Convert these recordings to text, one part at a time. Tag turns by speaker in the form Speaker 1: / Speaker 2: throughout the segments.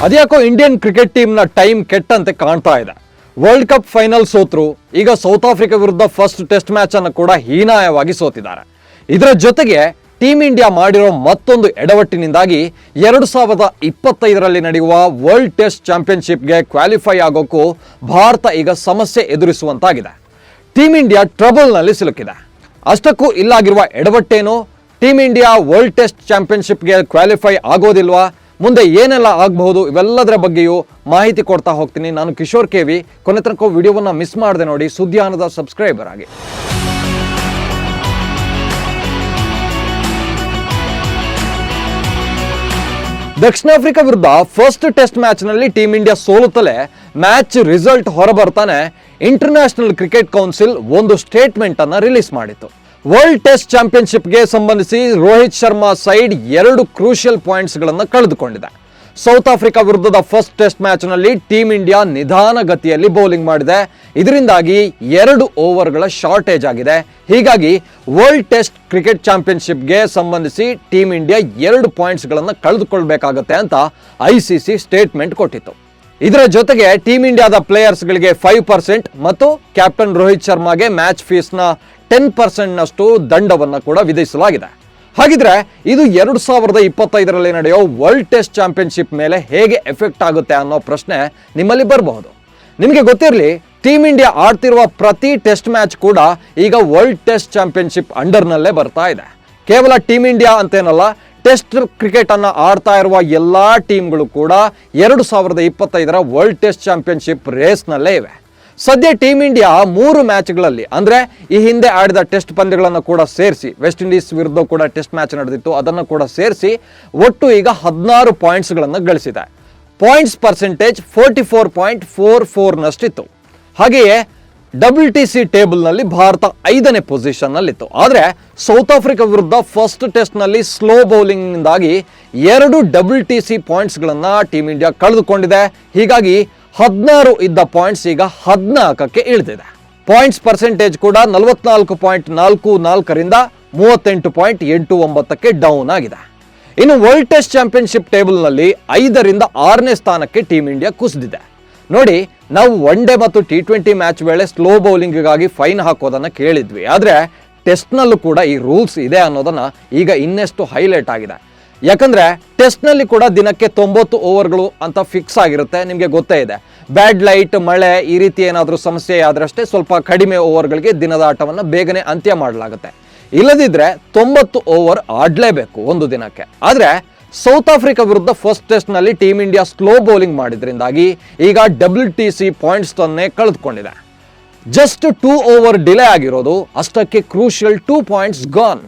Speaker 1: ಅದ್ಯಾಕೋ Indian cricket ಟೀಮ್ನ time ಕೆಟ್ಟಂತೆ ಕಾಣ್ತಾ ಇದೆ. World cup final ಸೋತರು, ಈಗ ಸೌತ್ ಆಫ್ರಿಕಾ ವಿರುದ್ಧ ಫಸ್ಟ್ ಟೆಸ್ಟ್ ಮ್ಯಾಚ್ ಅನ್ನು ಕೂಡ ಹೀನಾಯವಾಗಿ ಸೋತಿದ್ದಾರೆ. ಇದರ ಜೊತೆಗೆ ಟೀಮ್ ಇಂಡಿಯಾ ಮಾಡಿರೋ ಮತ್ತೊಂದು ಎಡವಟ್ಟಿನಿಂದಾಗಿ 2025ರಲ್ಲಿ ನಡೆಯುವ ವರ್ಲ್ಡ್ ಟೆಸ್ಟ್ ಚಾಂಪಿಯನ್ಶಿಪ್ಗೆ ಕ್ವಾಲಿಫೈ ಆಗೋಕ್ಕೂ ಭಾರತ ಈಗ ಸಮಸ್ಯೆ ಎದುರಿಸುವಂತಾಗಿದೆ. ಟೀಮ್ ಇಂಡಿಯಾ ಟ್ರಬಲ್ನಲ್ಲಿ ಸಿಲುಕಿದೆ. ಅಷ್ಟಕ್ಕೂ ಇಲ್ಲಾಗಿರುವ ಎಡವಟ್ಟೇನು? ಟೀಮ್ ಇಂಡಿಯಾ ವರ್ಲ್ಡ್ ಟೆಸ್ಟ್ ಚಾಂಪಿಯನ್ಶಿಪ್ಗೆ ಕ್ವಾಲಿಫೈ ಆಗೋದಿಲ್ವಾ? ಮುಂದೆ ಏನೆಲ್ಲ ಆಗಬಹುದು? ಇವೆಲ್ಲದರ ಬಗ್ಗೆಯೂ ಮಾಹಿತಿ ಕೊಡ್ತಾ ಹೋಗ್ತೀನಿ. ನಾನು ಕಿಶೋರ್ ಕೆವಿ. ಕೊನೆ ತನಕ ವಿಡಿಯೋವನ್ನು ಮಿಸ್ ಮಾಡದೆ ನೋಡಿ, ಸುದ್ದಿಯಾನದ ಸಬ್ಸ್ಕ್ರೈಬರ್ ಆಗಿ. ದಕ್ಷಿಣ ಆಫ್ರಿಕಾ ವಿರುದ್ಧ ಫಸ್ಟ್ ಟೆಸ್ಟ್ ಮ್ಯಾಚ್ನಲ್ಲಿ ಟೀಮ್ ಇಂಡಿಯಾ ಸೋಲುತ್ತಲೇ ಮ್ಯಾಚ್ ರಿಸಲ್ಟ್ ಹೊರಬರ್ತಾನೆ ಇಂಟರ್ನ್ಯಾಷನಲ್ ಕ್ರಿಕೆಟ್ ಕೌನ್ಸಿಲ್ ಒಂದು ಸ್ಟೇಟ್ಮೆಂಟ್ ಅನ್ನು ರಿಲೀಸ್ ಮಾಡಿತ್ತು. ವರ್ಲ್ಡ್ ಟೆಸ್ಟ್ ಚಾಂಪಿಯನ್ಶಿಪ್ಗೆ ಸಂಬಂಧಿಸಿ ರೋಹಿತ್ ಶರ್ಮಾ ಸೈಡ್ 2 ಕ್ರೂಷಿಯಲ್ ಪಾಯಿಂಟ್ಸ್ಗಳನ್ನು ಕಳೆದುಕೊಂಡಿದೆ. ಸೌತ್ ಆಫ್ರಿಕಾ ವಿರುದ್ಧದ ಫಸ್ಟ್ ಟೆಸ್ಟ್ ಮ್ಯಾಚ್ನಲ್ಲಿ ಟೀಮ್ ಇಂಡಿಯಾ ನಿಧಾನ ಗತಿಯಲ್ಲಿ ಬೌಲಿಂಗ್ ಮಾಡಿದೆ. ಇದರಿಂದಾಗಿ 2 ಓವರ್ಗಳ ಶಾರ್ಟೇಜ್ ಆಗಿದೆ. ಹೀಗಾಗಿ ವರ್ಲ್ಡ್ ಟೆಸ್ಟ್ ಕ್ರಿಕೆಟ್ ಚಾಂಪಿಯನ್ಶಿಪ್ಗೆ ಸಂಬಂಧಿಸಿ ಟೀಮ್ ಇಂಡಿಯಾ 2 ಪಾಯಿಂಟ್ಸ್ಗಳನ್ನು ಕಳೆದುಕೊಳ್ಬೇಕಾಗತ್ತೆ ಅಂತ ICC ಸ್ಟೇಟ್ಮೆಂಟ್ ಕೊಟ್ಟಿತ್ತು. ಇದರ ಜೊತೆಗೆ ಟೀಮ್ ಇಂಡಿಯಾದ ಪ್ಲೇಯರ್ಸ್ಗಳಿಗೆ 5% ಮತ್ತು ಕ್ಯಾಪ್ಟನ್ ರೋಹಿತ್ ಶರ್ಮಾಗೆ ಮ್ಯಾಚ್ ಫೀಸ್ನ 10%ನಷ್ಟು ದಂಡವನ್ನು ಕೂಡ ವಿಧಿಸಲಾಗಿದೆ. ಹಾಗಿದ್ರೆ ಇದು 2025ರಲ್ಲಿ ನಡೆಯೋ ವರ್ಲ್ಡ್ ಟೆಸ್ಟ್ ಚಾಂಪಿಯನ್ಶಿಪ್ ಮೇಲೆ ಹೇಗೆ ಎಫೆಕ್ಟ್ ಆಗುತ್ತೆ ಅನ್ನೋ ಪ್ರಶ್ನೆ ನಿಮ್ಮಲ್ಲಿ ಬರಬಹುದು. ನಿಮಗೆ ಗೊತ್ತಿರಲಿ, ಟೀಮ್ ಇಂಡಿಯಾ ಆಡ್ತಿರುವ ಪ್ರತಿ ಟೆಸ್ಟ್ ಮ್ಯಾಚ್ ಕೂಡ ಈಗ ವರ್ಲ್ಡ್ ಟೆಸ್ಟ್ ಚಾಂಪಿಯನ್ಶಿಪ್ ಅಂಡರ್ನಲ್ಲೇ ಬರ್ತಾ ಇದೆ. ಕೇವಲ ಟೀಮ್ ಇಂಡಿಯಾ ಅಂತೇನಲ್ಲ, ಟೆಸ್ಟ್ ಕ್ರಿಕೆಟ್ ಅನ್ನು ಆಡ್ತಾ ಇರುವ ಎಲ್ಲಾ ಟೀಮ್ಗಳು ಕೂಡ 2025ರ ವರ್ಲ್ಡ್ ಟೆಸ್ಟ್ ಚಾಂಪಿಯನ್ಶಿಪ್ ರೇಸ್ನಲ್ಲೇ ಇವೆ. ಸದ್ಯ ಟೀಮ್ ಇಂಡಿಯಾ 3 ಮ್ಯಾಚ್ಗಳಲ್ಲಿ, ಅಂದರೆ ಈ ಹಿಂದೆ ಆಡಿದ ಟೆಸ್ಟ್ ಪಂದ್ಯಗಳನ್ನು ಕೂಡ ಸೇರಿಸಿ, ವೆಸ್ಟ್ ಇಂಡೀಸ್ ವಿರುದ್ಧ ಕೂಡ ಟೆಸ್ಟ್ ಮ್ಯಾಚ್ ನಡೆದಿತ್ತು, ಅದನ್ನು ಕೂಡ ಸೇರಿಸಿ ಒಟ್ಟು ಈಗ 16 ಪಾಯಿಂಟ್ಸ್ಗಳನ್ನು ಗಳಿಸಿದೆ. ಪಾಯಿಂಟ್ಸ್ ಪರ್ಸೆಂಟೇಜ್ 44.44ನಷ್ಟಿತ್ತು. ಹಾಗೆಯೇ WTC ಟೇಬಲ್ನಲ್ಲಿ ಭಾರತ 5ನೇ ಪೊಸಿಷನ್ನಲ್ಲಿತ್ತು. ಆದರೆ ಸೌತ್ ಆಫ್ರಿಕಾ ವಿರುದ್ಧ ಫಸ್ಟ್ ಟೆಸ್ಟ್ನಲ್ಲಿ ಸ್ಲೋ ಬೌಲಿಂಗ್ನಿಂದಾಗಿ 2 WTC ಪಾಯಿಂಟ್ಸ್ಗಳನ್ನು ಟೀಮ್ ಇಂಡಿಯಾ ಕಳೆದುಕೊಂಡಿದೆ. ಹೀಗಾಗಿ 16 ಇದ್ದ ಪಾಯಿಂಟ್ಸ್ ಈಗ 14ಕ್ಕೆ ಇಳಿದಿದೆ. ಪಾಯಿಂಟ್ಸ್ ಪರ್ಸೆಂಟೇಜ್ ಕೂಡ 44.44ರಿಂದ 38.89ಕ್ಕೆ ಡೌನ್ ಆಗಿದೆ. ಇನ್ನು ವರ್ಲ್ಡ್ ಟೆಸ್ಟ್ ಚಾಂಪಿಯನ್ಶಿಪ್ ಟೇಬಲ್ನಲ್ಲಿ 5ರಿಂದ 6ನೇ ಸ್ಥಾನಕ್ಕೆ ಟೀಮ್ ಇಂಡಿಯಾ ಕುಸಿದಿದೆ. ನೋಡಿ, ನಾವು ಒನ್ ಡೇ ಮತ್ತು T20 ಮ್ಯಾಚ್ ವೇಳೆ ಸ್ಲೋ ಬೌಲಿಂಗಿಗಾಗಿ ಫೈನ್ ಹಾಕೋದನ್ನು ಕೇಳಿದ್ವಿ. ಆದರೆ ಟೆಸ್ಟ್ನಲ್ಲೂ ಕೂಡ ಈ ರೂಲ್ಸ್ ಇದೆ ಅನ್ನೋದನ್ನು ಈಗ ಇನ್ನೆಷ್ಟು ಹೈಲೈಟ್ ಆಗಿದೆ. ಯಾಕಂದರೆ ಟೆಸ್ಟ್ನಲ್ಲಿ ಕೂಡ ದಿನಕ್ಕೆ 90 ಓವರ್ಗಳು ಅಂತ ಫಿಕ್ಸ್ ಆಗಿರುತ್ತೆ. ನಿಮಗೆ ಗೊತ್ತೇ ಇದೆ, ಬ್ಯಾಡ್ ಲೈಟ್, ಮಳೆ ಈ ರೀತಿ ಏನಾದರೂ ಸಮಸ್ಯೆ ಆದ್ರಷ್ಟೇ ಸ್ವಲ್ಪ ಕಡಿಮೆ ಓವರ್ಗಳಿಗೆ ದಿನದ ಆಟವನ್ನು ಬೇಗನೆ ಅಂತ್ಯ ಮಾಡಲಾಗುತ್ತೆ. ಇಲ್ಲದಿದ್ದರೆ 90 ಓವರ್ ಆಡಲೇಬೇಕು ಒಂದು ದಿನಕ್ಕೆ. ಆದರೆ ಸೌತ್ ಆಫ್ರಿಕಾ ವಿರುದ್ಧ ಫಸ್ಟ್ ಟೆಸ್ಟ್ನಲ್ಲಿ ಟೀಮ್ ಇಂಡಿಯಾ ಸ್ಲೋ ಬೌಲಿಂಗ್ ಮಾಡಿದ್ರಿಂದಾಗಿ ಈಗ WTC ಪಾಯಿಂಟ್ಸನ್ನೇ ಕಳೆದುಕೊಂಡಿದೆ. ಜಸ್ಟ್ 2 ಓವರ್ ಡಿಲೇ ಆಗಿರೋದು, ಅಷ್ಟಕ್ಕೆ ಕ್ರೂಷಿಯಲ್ 2 ಪಾಯಿಂಟ್ಸ್ ಗಾನ್.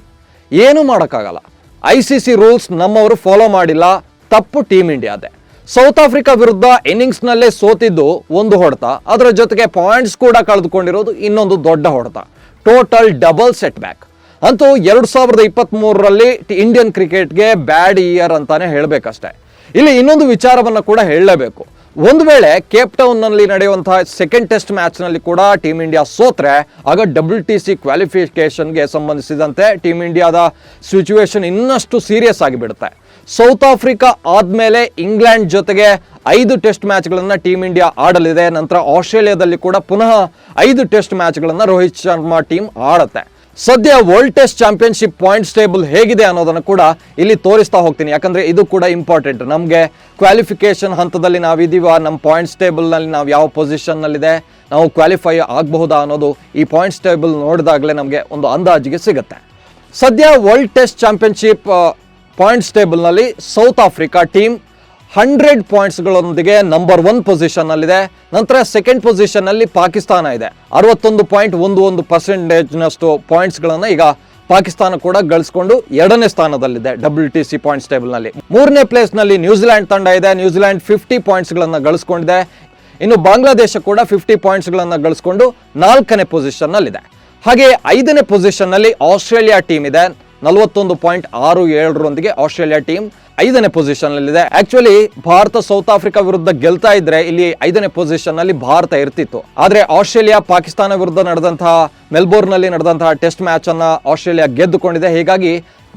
Speaker 1: ಏನೂ ಮಾಡೋಕ್ಕಾಗಲ್ಲ. ICC ರೂಲ್ಸ್ ನಮ್ಮವರು ಫಾಲೋ ಮಾಡಿಲ್ಲ, ತಪ್ಪು ಟೀಮ್ ಇಂಡಿಯಾದೆ. ಸೌತ್ ಆಫ್ರಿಕಾ ವಿರುದ್ಧ ಇನ್ನಿಂಗ್ಸ್ನಲ್ಲೇ ಸೋತಿದ್ದು ಒಂದು ಹೊಡೆತ, ಅದರ ಜೊತೆಗೆ ಪಾಯಿಂಟ್ಸ್ ಕೂಡ ಕಳೆದುಕೊಂಡಿರೋದು ಇನ್ನೊಂದು ದೊಡ್ಡ ಹೊಡೆತ. Total double set back. ಅಂತೂ 2023ರಲ್ಲಿ ಇಂಡಿಯನ್ ಕ್ರಿಕೆಟ್ಗೆ ಬ್ಯಾಡ್ ಇಯರ್ ಅಂತಾನೆ ಹೇಳಬೇಕಷ್ಟೇ. ಇಲ್ಲಿ ಇನ್ನೊಂದು ವಿಚಾರವನ್ನು ಕೂಡ ಹೇಳಲೇಬೇಕು. ಒಂದು ವೇಳೆ ಕೇಪ್ ಟೌನ್ನಲ್ಲಿ ನಡೆಯುವಂತಹ ಸೆಕೆಂಡ್ ಟೆಸ್ಟ್ ಮ್ಯಾಚ್ನಲ್ಲಿ ಕೂಡ ಟೀಮ್ ಇಂಡಿಯಾ ಸೋತ್ರೆ ಆಗ WTC ಕ್ವಾಲಿಫಿಕೇಷನ್ಗೆ ಸಂಬಂಧಿಸಿದಂತೆ ಟೀಮ್ ಇಂಡಿಯಾದ ಸಿಚುವೇಶನ್ ಇನ್ನಷ್ಟು ಸೀರಿಯಸ್ ಆಗಿಬಿಡುತ್ತೆ. ಸೌತ್ ಆಫ್ರಿಕಾ ಆದಮೇಲೆ ಇಂಗ್ಲೆಂಡ್ ಜೊತೆಗೆ 5 ಟೆಸ್ಟ್ ಮ್ಯಾಚ್ಗಳನ್ನು ಟೀಮ್ ಇಂಡಿಯಾ ಆಡಲಿದೆ. ನಂತರ ಆಸ್ಟ್ರೇಲಿಯಾದಲ್ಲಿ ಕೂಡ ಪುನಃ 5 ಟೆಸ್ಟ್ ಮ್ಯಾಚ್ಗಳನ್ನು ರೋಹಿತ್ ಶರ್ಮಾ ಟೀಮ್ ಆಡುತ್ತೆ. ಸದ್ಯ world test championship points table ಹೇಗಿದೆ ಅನ್ನೋದನ್ನು ಕೂಡ ಇಲ್ಲಿ ತೋರಿಸ್ತಾ ಹೋಗ್ತೀನಿ. ಯಾಕಂದರೆ ಇದು ಕೂಡ ಇಂಪಾರ್ಟೆಂಟ್. ನಮಗೆ ಕ್ವಾಲಿಫಿಕೇಷನ್ ಹಂತದಲ್ಲಿ ನಾವಿದ್ದೀವ, ನಮ್ಮ ಪಾಯಿಂಟ್ಸ್ ಟೇಬಲ್ನಲ್ಲಿ ನಾವು ಯಾವ ಪೊಸಿಷನ್ನಲ್ಲಿದೆ, ನಾವು ಕ್ವಾಲಿಫೈ ಆಗಬಹುದಾ ಅನ್ನೋದು ಈ ಪಾಯಿಂಟ್ಸ್ ಟೇಬಲ್ ನೋಡಿದಾಗಲೇ ನಮಗೆ ಒಂದು ಅಂದಾಜಿಗೆ ಸಿಗುತ್ತೆ. ಸದ್ಯ ವರ್ಲ್ಡ್ ಟೆಸ್ಟ್ ಚಾಂಪಿಯನ್ಶಿಪ್ ಪಾಯಿಂಟ್ಸ್ ಟೇಬಲ್ನಲ್ಲಿ ಸೌತ್ ಆಫ್ರಿಕಾ ಟೀಮ್ 100 ಪಾಯಿಂಟ್ಸ್ಗಳೊಂದಿಗೆ ನಂಬರ್ 1 ಪೊಸಿಷನ್ನಲ್ಲಿದೆ. ನಂತರ ಸೆಕೆಂಡ್ ಪೊಸಿಷನ್ನಲ್ಲಿ ಪಾಕಿಸ್ತಾನ ಇದೆ. 61.11%ನಷ್ಟು ಪಾಯಿಂಟ್ಸ್ಗಳನ್ನು ಈಗ ಪಾಕಿಸ್ತಾನ ಕೂಡ ಗಳಿಸ್ಕೊಂಡು 2ನೇ ಸ್ಥಾನದಲ್ಲಿದೆ WTC ಪಾಯಿಂಟ್ಸ್ ಟೇಬಲ್ನಲ್ಲಿ. 3ನೇ ಪ್ಲೇಸ್ನಲ್ಲಿ ನ್ಯೂಜಿಲ್ಯಾಂಡ್ ತಂಡ ಇದೆ. ನ್ಯೂಜಿಲ್ಯಾಂಡ್ 50 ಪಾಯಿಂಟ್ಸ್ಗಳನ್ನು ಗಳಿಸ್ಕೊಂಡಿದೆ. ಇನ್ನು ಬಾಂಗ್ಲಾದೇಶ ಕೂಡ 50 ಪಾಯಿಂಟ್ಸ್ಗಳನ್ನು ಗಳಿಸ್ಕೊಂಡು 4ನೇ ಪೊಸಿಷನ್ನಲ್ಲಿದೆ. ಹಾಗೆ 5ನೇ ಪೊಸಿಷನ್ನಲ್ಲಿ ಆಸ್ಟ್ರೇಲಿಯಾ ಟೀಮ್ ಇದೆ. 41.67ರೊಂದಿಗೆ ಆಸ್ಟ್ರೇಲಿಯಾ ಟೀಮ್ 5ನೇ ಪೊಸಿಷನ್ನಲ್ಲಿದೆ. ಆಕ್ಚುಲಿ ಭಾರತ ಸೌತ್ ಆಫ್ರಿಕಾ ವಿರುದ್ಧ ಗೆಲ್ತಾ ಇದ್ರೆ ಇಲ್ಲಿ 5ನೇ ಪೊಸಿಷನ್ನಲ್ಲಿ ಭಾರತ ಇರ್ತಿತ್ತು. ಆದರೆ ಆಸ್ಟ್ರೇಲಿಯಾ ಪಾಕಿಸ್ತಾನ ವಿರುದ್ಧ ನಡೆದಂತಹ ಮೆಲ್ಬೋರ್ನ್ನಲ್ಲಿ ನಡೆದಂತಹ ಟೆಸ್ಟ್ ಮ್ಯಾಚ್ ಅನ್ನ ಆಸ್ಟ್ರೇಲಿಯಾ ಗೆದ್ದುಕೊಂಡಿದೆ. ಹೀಗಾಗಿ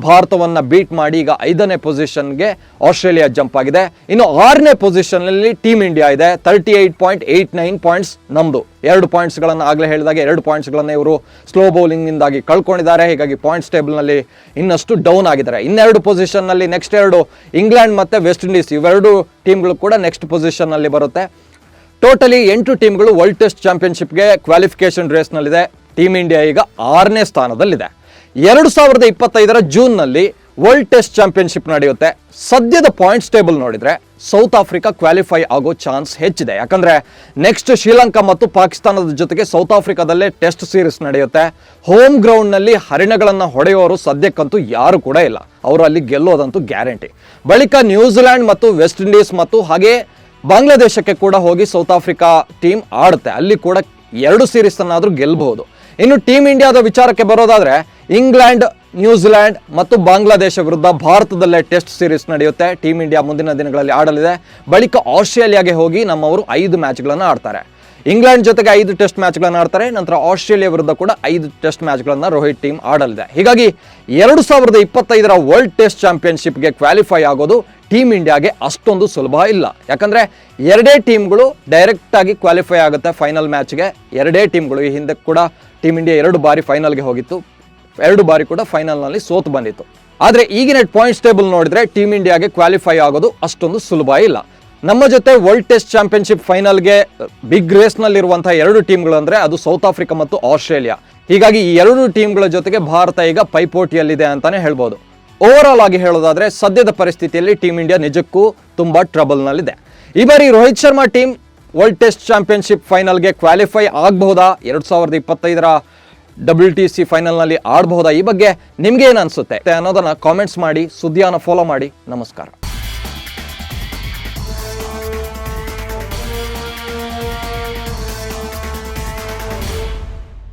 Speaker 1: ಭಾರತವನ್ನು ಬೀಟ್ ಮಾಡಿ ಈಗ 5ನೇ ಪೊಸಿಷನ್ಗೆ ಆಸ್ಟ್ರೇಲಿಯಾ ಜಂಪ್ ಆಗಿದೆ. ಇನ್ನು 6ನೇ ಪೊಸಿಷನ್ನಲ್ಲಿ ಟೀಮ್ ಇಂಡಿಯಾ ಇದೆ. 38.89 ಪಾಯಿಂಟ್ಸ್ ನಮ್ಮದು. 2 ಪಾಯಿಂಟ್ಸ್ಗಳನ್ನು ಆಗಲೇ ಹೇಳಿದಾಗೆ 2 ಪಾಯಿಂಟ್ಸ್ಗಳನ್ನು ಇವರು ಸ್ಲೋ ಬೌಲಿಂಗ್ನಿಂದಾಗಿ ಕಳ್ಕೊಂಡಿದ್ದಾರೆ. ಹೀಗಾಗಿ ಪಾಯಿಂಟ್ಸ್ ಟೇಬಲ್ನಲ್ಲಿ ಇನ್ನಷ್ಟು ಡೌನ್ ಆಗಿದ್ದಾರೆ. ಇನ್ನೆರಡು ಪೊಸಿಷನ್ನಲ್ಲಿ ನೆಕ್ಸ್ಟ್ 2 ಇಂಗ್ಲೆಂಡ್ ಮತ್ತು ವೆಸ್ಟ್ ಇಂಡೀಸ್ ಇವೆರಡು ಟೀಮ್ಗಳು ಕೂಡ ನೆಕ್ಸ್ಟ್ ಪೊಸಿಷನ್ನಲ್ಲಿ ಬರುತ್ತೆ. ಟೋಟಲಿ 8 ಟೀಮ್ಗಳು ವರ್ಲ್ಡ್ ಟೆಸ್ಟ್ ಚಾಂಪಿಯನ್ಶಿಪ್ಗೆ ಕ್ವಾಲಿಫಿಕೇಶನ್ ರೇಸ್ನಲ್ಲಿದೆ. ಟೀಮ್ ಇಂಡಿಯಾ ಈಗ 6ನೇ ಸ್ಥಾನದಲ್ಲಿದೆ. 2025 ಜೂನ್ನಲ್ಲಿ ವರ್ಲ್ಡ್ ಟೆಸ್ಟ್ ಚಾಂಪಿಯನ್ಶಿಪ್ ನಡೆಯುತ್ತೆ. ಸದ್ಯದ ಪಾಯಿಂಟ್ಸ್ ಟೇಬಲ್ ನೋಡಿದ್ರೆ ಸೌತ್ ಆಫ್ರಿಕಾ ಕ್ವಾಲಿಫೈ ಆಗೋ ಚಾನ್ಸ್ ಹೆಚ್ಚಿದೆ. ಯಾಕಂದ್ರೆ ನೆಕ್ಸ್ಟ್ ಶ್ರೀಲಂಕಾ ಮತ್ತು ಪಾಕಿಸ್ತಾನದ ಜೊತೆಗೆ ಸೌತ್ ಆಫ್ರಿಕಾದಲ್ಲೇ ಟೆಸ್ಟ್ ಸೀರೀಸ್ ನಡೆಯುತ್ತೆ. ಹೋಮ್ ಗ್ರೌಂಡ್ನಲ್ಲಿ ಹರಿಣಗಳನ್ನು ಹೊಡೆಯೋರು ಸದ್ಯಕ್ಕಂತೂ ಯಾರು ಕೂಡ ಇಲ್ಲ. ಅವರು ಅಲ್ಲಿ ಗೆಲ್ಲೋದಂತೂ ಗ್ಯಾರಂಟಿ. ಬಳಿಕ ನ್ಯೂಜಿಲ್ಯಾಂಡ್ ಮತ್ತು ವೆಸ್ಟ್ ಇಂಡೀಸ್ ಮತ್ತು ಹಾಗೆ ಬಾಂಗ್ಲಾದೇಶಕ್ಕೆ ಕೂಡ ಹೋಗಿ ಸೌತ್ ಆಫ್ರಿಕಾ ಟೀಮ್ ಆಡುತ್ತೆ. ಅಲ್ಲಿ ಕೂಡ 2 ಸೀರೀಸ್ ಅನ್ನಾದರೂ ಗೆಲ್ಲಬಹುದು. ಇನ್ನು ಟೀಮ್ ಇಂಡಿಯಾದ ವಿಚಾರಕ್ಕೆ ಬರೋದಾದ್ರೆ ಇಂಗ್ಲೆಂಡ್, ನ್ಯೂಜಿಲ್ಯಾಂಡ್ ಮತ್ತು ಬಾಂಗ್ಲಾದೇಶ ವಿರುದ್ಧ ಭಾರತದಲ್ಲೇ ಟೆಸ್ಟ್ ಸೀರೀಸ್ ನಡೆಯುತ್ತೆ. ಟೀಮ್ ಇಂಡಿಯಾ ಮುಂದಿನ ದಿನಗಳಲ್ಲಿ ಆಡಲಿದೆ. ಬಳಿಕ ಆಸ್ಟ್ರೇಲಿಯಾಗೆ ಹೋಗಿ ನಮ್ಮವರು 5 ಮ್ಯಾಚ್ಗಳನ್ನು ಆಡ್ತಾರೆ. ಇಂಗ್ಲೆಂಡ್ ಜೊತೆಗೆ 5 ಟೆಸ್ಟ್ ಮ್ಯಾಚ್ಗಳನ್ನು ಆಡ್ತಾರೆ. ನಂತರ ಆಸ್ಟ್ರೇಲಿಯಾ ವಿರುದ್ಧ ಕೂಡ 5 ಟೆಸ್ಟ್ ಮ್ಯಾಚ್ಗಳನ್ನು ರೋಹಿತ್ ಟೀಮ್ ಆಡಲಿದೆ. ಹೀಗಾಗಿ 2025 ವರ್ಲ್ಡ್ ಟೆಸ್ಟ್ ಚಾಂಪಿಯನ್ಶಿಪ್ಗೆ ಕ್ವಾಲಿಫೈ ಆಗೋದು ಟೀಮ್ ಇಂಡಿಯಾಗೆ ಅಷ್ಟೊಂದು ಸುಲಭ ಇಲ್ಲ. ಯಾಕಂದರೆ 2 ಟೀಮ್ಗಳು ಡೈರೆಕ್ಟ್ ಆಗಿ ಕ್ವಾಲಿಫೈ ಆಗುತ್ತೆ ಫೈನಲ್ ಮ್ಯಾಚ್ಗೆ. 2 ಟೀಮ್ಗಳು ಈ ಹಿಂದೆ ಕೂಡ ಟೀಮ್ ಇಂಡಿಯಾ 2 ಬಾರಿ ಫೈನಲ್ಗೆ ಹೋಗಿತ್ತು. 2 ಬಾರಿ ಕೂಡ ಫೈನಲ್ನಲ್ಲಿ ಸೋತು ಬಂದಿತ್ತು. ಆದರೆ ಈಗಿನ ಪಾಯಿಂಟ್ಸ್ ಟೇಬಲ್ ನೋಡಿದ್ರೆ ಟೀಮ್ ಇಂಡಿಯಾಗೆ ಕ್ವಾಲಿಫೈ ಆಗೋದು ಅಷ್ಟೊಂದು ಸುಲಭ ಇಲ್ಲ. ನಮ್ಮ ಜೊತೆ ವರ್ಲ್ಡ್ ಟೆಸ್ಟ್ ಚಾಂಪಿಯನ್ಶಿಪ್ ಫೈನಲ್ಗೆ ಬಿಗ್ ರೇಸ್ನಲ್ಲಿರುವಂತಹ 2 ಟೀಮ್ಗಳು ಅಂದರೆ ಅದು ಸೌತ್ ಆಫ್ರಿಕಾ ಮತ್ತು ಆಸ್ಟ್ರೇಲಿಯಾ. ಹೀಗಾಗಿ ಈ 2 ಟೀಮ್ಗಳ ಜೊತೆಗೆ ಭಾರತ ಈಗ ಪೈಪೋಟಿಯಲ್ಲಿದೆ ಅಂತಾನೆ ಹೇಳ್ಬೋದು. ಓವರ್ ಆಲ್ ಆಗಿ ಹೇಳೋದಾದ್ರೆ ಸದ್ಯದ ಪರಿಸ್ಥಿತಿಯಲ್ಲಿ ಟೀಮ್ ಇಂಡಿಯಾ ನಿಜಕ್ಕೂ ತುಂಬಾ ಟ್ರಬಲ್ನಲ್ಲಿದೆ. ಈ ಬಾರಿ Rohit Sharma team world test championship ಫೈನಲ್ಗೆ ಕ್ವಾಲಿಫೈ ಆಗಬಹುದಾ? 2025 WTC ಫೈನಲ್ನಲ್ಲಿ ಆಡಬಹುದಾ? ಈ ಬಗ್ಗೆ ನಿಮ್ಗೆ ಏನು ಅನ್ಸುತ್ತೆ ಅನ್ನೋದನ್ನ ಕಾಮೆಂಟ್ಸ್ ಮಾಡಿ. ಸುದ್ದಿಯನ್ನು ಫಾಲೋ ಮಾಡಿ. ನಮಸ್ಕಾರ.